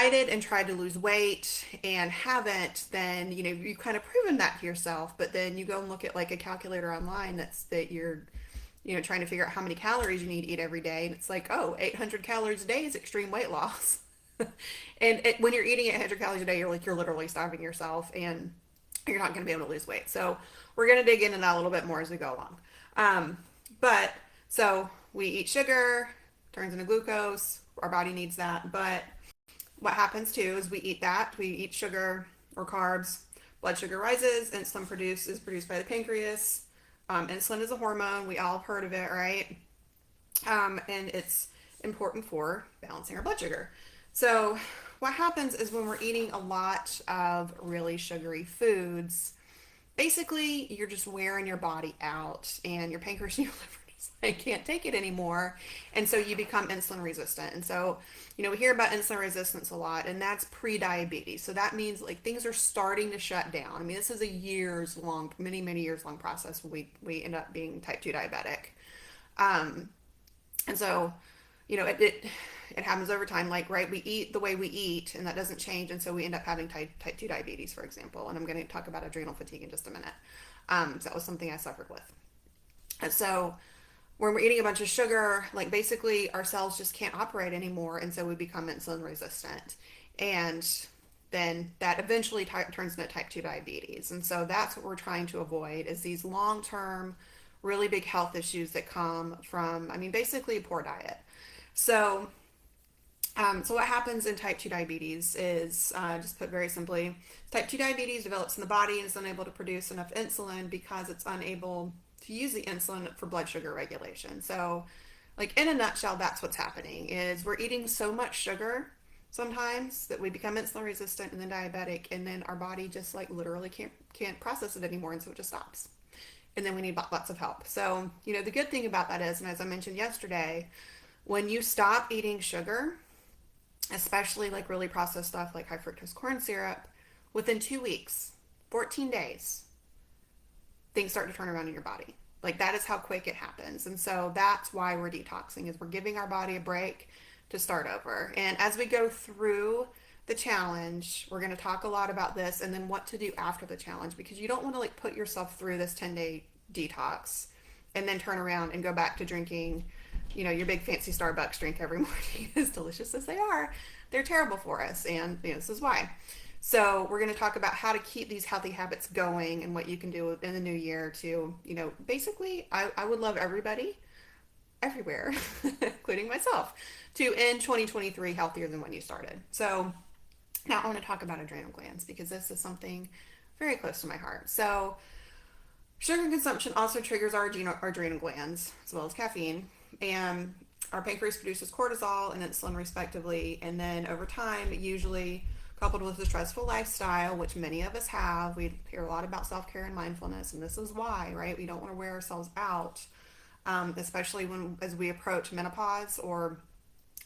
dieted and tried to lose weight and haven't, then you kind of proven that to yourself. But then you go and look at like a calculator online that you're trying to figure out how many calories you need to eat every day, and it's like, oh, 800 calories a day is extreme weight loss. When you're eating 800 calories a day, you're literally starving yourself, and you're not going to be able to lose weight. So we're going to dig into that a little bit more as we go along. But so we eat sugar, turns into glucose. Our body needs that. But what happens too is we eat sugar or carbs, blood sugar rises, is produced by the pancreas. Insulin is a hormone. We all have heard of it, right? And it's important for balancing our blood sugar. So what happens is when we're eating a lot of really sugary foods, basically you're just wearing your body out, and your pancreas and your liver just like can't take it anymore, and so you become insulin resistant. And so we hear about insulin resistance a lot, and that's pre-diabetes. So that means like things are starting to shut down. I mean, this is a years long, many years long process when we end up being type 2 diabetic. And so it happens over time. Like, right, we eat the way we eat, and that doesn't change, and so we end up having type 2 diabetes, for example. And I'm going to talk about adrenal fatigue in just a minute. So that was something I suffered with. And so when we're eating a bunch of sugar, like basically our cells just can't operate anymore, and so we become insulin resistant. And then that eventually turns into type 2 diabetes. And so that's what we're trying to avoid, is these long-term really big health issues that come from, I mean, basically a poor diet. So so what happens in type 2 diabetes is, just put very simply, type 2 diabetes develops in the body and is unable to produce enough insulin because it's unable to use the insulin for blood sugar regulation. So like in a nutshell, that's what's happening, is we're eating so much sugar sometimes that we become insulin resistant and then diabetic, and then our body just like literally can't process it anymore, and so it just stops. And then we need lots of help. So, the good thing about that is, and as I mentioned yesterday, when you stop eating sugar, especially like really processed stuff like high fructose corn syrup, within 2 weeks, 14 days, things start to turn around in your body. Like, that is how quick it happens. And so that's why we're detoxing, is we're giving our body a break to start over. And as we go through the challenge, we're going to talk a lot about this, and then what to do after the challenge, because you don't want to like put yourself through this 10-day detox and then turn around and go back to drinking your big fancy Starbucks drink every morning. As delicious as they are, they're terrible for us, and this is why. So we're going to talk about how to keep these healthy habits going, and what you can do in the new year to, basically, I would love everybody everywhere, including myself, to end 2023 healthier than when you started. So now I want to talk about adrenal glands, because this is something very close to my heart. So sugar consumption also triggers our adrenal glands, as well as caffeine, and our pancreas produces cortisol and insulin respectively. And then over time, usually coupled with a stressful lifestyle, which many of us have, we hear a lot about self-care and mindfulness, and this is why, right? We don't want to wear ourselves out, especially as we approach menopause or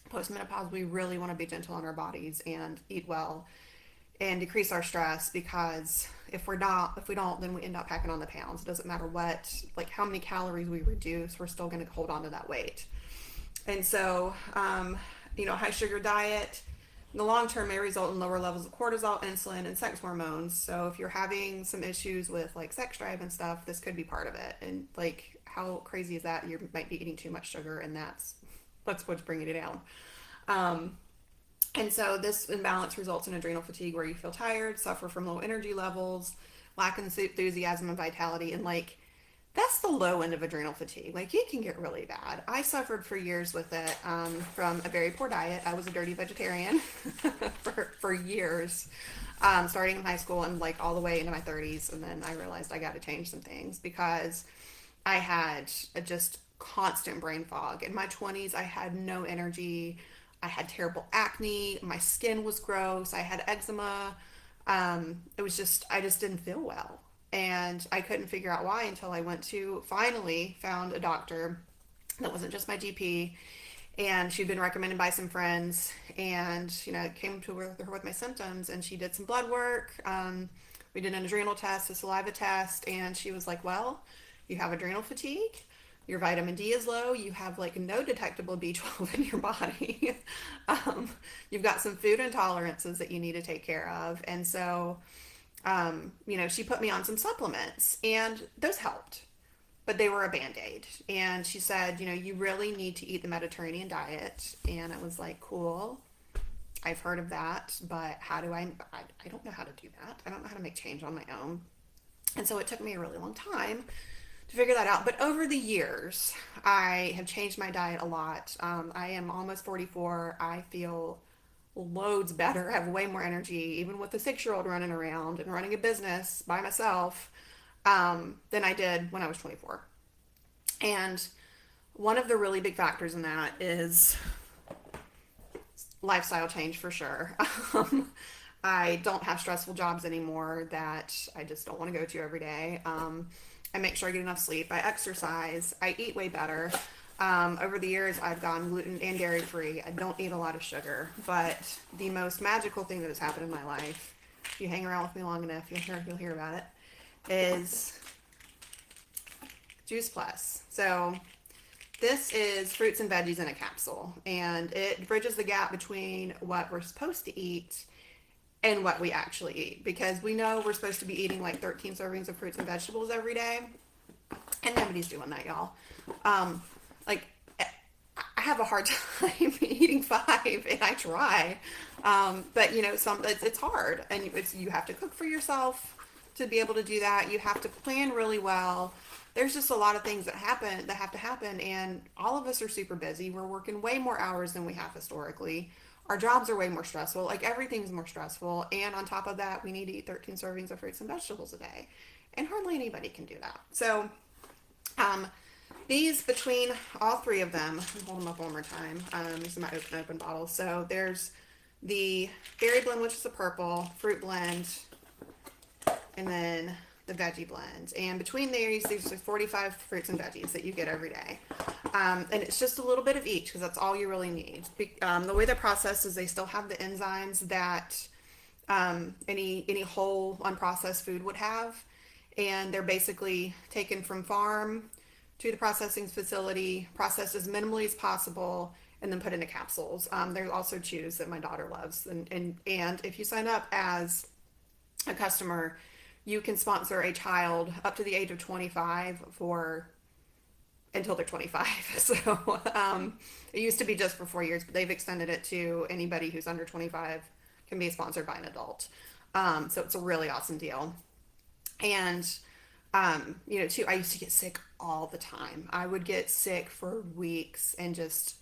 post-menopause. We really want to be gentle on our bodies and eat well and decrease our stress, because if we don't, then we end up packing on the pounds. It doesn't matter how many calories we reduce, we're still going to hold on to that weight. And so, high sugar diet in the long term may result in lower levels of cortisol, insulin, and sex hormones. So if you're having some issues with like sex drive and stuff, this could be part of it. And like, how crazy is that? You might be eating too much sugar, and that's what's bringing it down. And so this imbalance results in adrenal fatigue, where you feel tired, suffer from low energy levels, lack enthusiasm and vitality, and like that's the low end of adrenal fatigue. Like, it can get really bad. I suffered for years with it, from a very poor diet. I was a dirty vegetarian for years, starting in high school and like all the way into my 30s. And then I realized I got to change some things, because I had a just constant brain fog. In my 20s, I had no energy. I had terrible acne. My skin was gross. I had eczema. I just didn't feel well. And I couldn't figure out why until I finally found a doctor that wasn't just my GP. And she'd been recommended by some friends. And, came to her with my symptoms, and she did some blood work. We did an adrenal test, a saliva test. And she was like, well, you have adrenal fatigue. Your vitamin D is low. You have like no detectable B12 in your body. You've got some food intolerances that you need to take care of. And so, she put me on some supplements and those helped, but they were a band-aid. And she said, you really need to eat the Mediterranean diet. And I was like, cool. I've heard of that, but how do I don't know how to do that. I don't know how to make change on my own. And so it took me a really long time to figure that out. But over the years, I have changed my diet a lot. I am almost 44. I feel loads better. I have way more energy, even with a 6-year-old running around and running a business by myself, than I did when I was 24. And one of the really big factors in that is lifestyle change for sure. I don't have stressful jobs anymore that I just don't want to go to every day. I make sure I get enough sleep. I exercise. I eat way better. Over the years, I've gone gluten and dairy free. I don't eat a lot of sugar. But the most magical thing that has happened in my life, if you hang around with me long enough, you'll hear about it, is Juice Plus. So this is fruits and veggies in a capsule, and it bridges the gap between what we're supposed to eat and what we actually eat, because we know we're supposed to be eating like 13 servings of fruits and vegetables every day, and nobody's doing that, y'all. Like, I have a hard time eating 5, and I try, but it's hard, and you have to cook for yourself to be able to do that. You have to plan really well. There's just a lot of things that have to happen, and all of us are super busy. We're working way more hours than we have historically. Our jobs are way more stressful. Like, everything's more stressful, and on top of that, we need to eat 13 servings of fruits and vegetables a day, and hardly anybody can do that. So, these, between all 3 of them, I'll hold them up one more time. These are my open bottles. So there's the berry blend, which is the purple, fruit blend, and then the veggie blend. And between these are 45 fruits and veggies that you get every day. And it's just a little bit of each, because that's all you really need. The way they're processed is they still have the enzymes that any whole unprocessed food would have. And they're basically taken from farm to the processing facility, processed as minimally as possible, and then put into capsules. There's also chews that my daughter loves. And if you sign up as a customer, you can sponsor a child up to the age of 25 for until they're 25. So it used to be just for 4 years, but they've extended it to anybody who's under 25 can be sponsored by an adult. So it's a really awesome deal. And too, I used to get sick all the time. I would get sick for weeks and just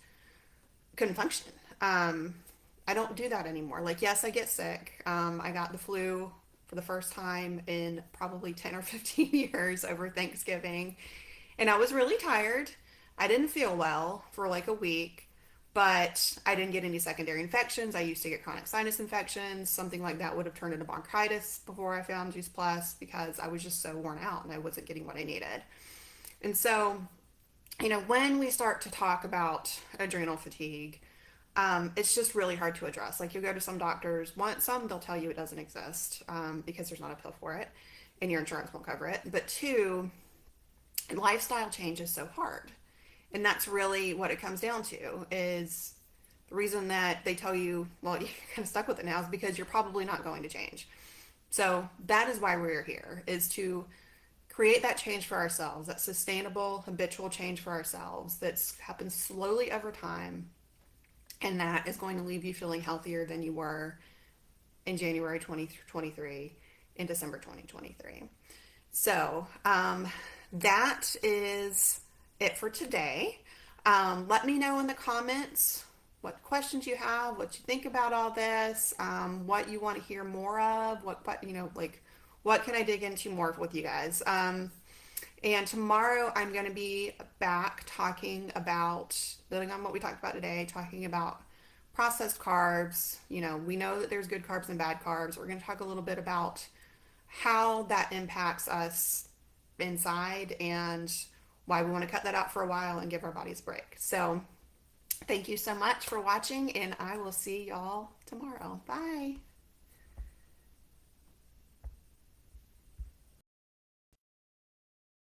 couldn't function. I don't do that anymore. Like, yes, I get sick. I got the flu for the first time in probably 10 or 15 years over Thanksgiving. And I was really tired. I didn't feel well for like a week, but I didn't get any secondary infections. I used to get chronic sinus infections. Something like that would have turned into bronchitis before I found Juice Plus, because I was just so worn out and I wasn't getting what I needed. And so, when we start to talk about adrenal fatigue, it's just really hard to address. Like, you'll go to some doctors, some they'll tell you it doesn't exist, because there's not a pill for it and your insurance won't cover it. But 2, lifestyle change is so hard. And that's really what it comes down to, is the reason that they tell you, well, you're kind of stuck with it now, is because you're probably not going to change. So that is why we're here, is to create that change for ourselves, that sustainable, habitual change for ourselves that's happens slowly over time, and that is going to leave you feeling healthier than you were in January 2023, in December 2023. So that is it for today. Let me know in the comments what questions you have, what you think about all this, what you want to hear more of, what can I dig into more with you guys. And tomorrow I'm going to be back talking about, building on what we talked about today, talking about processed carbs. We know that there's good carbs and bad carbs. We're going to talk a little bit about how that impacts us inside and why we want to cut that out for a while and give our bodies a break. So thank you so much for watching, and I will see y'all tomorrow. Bye.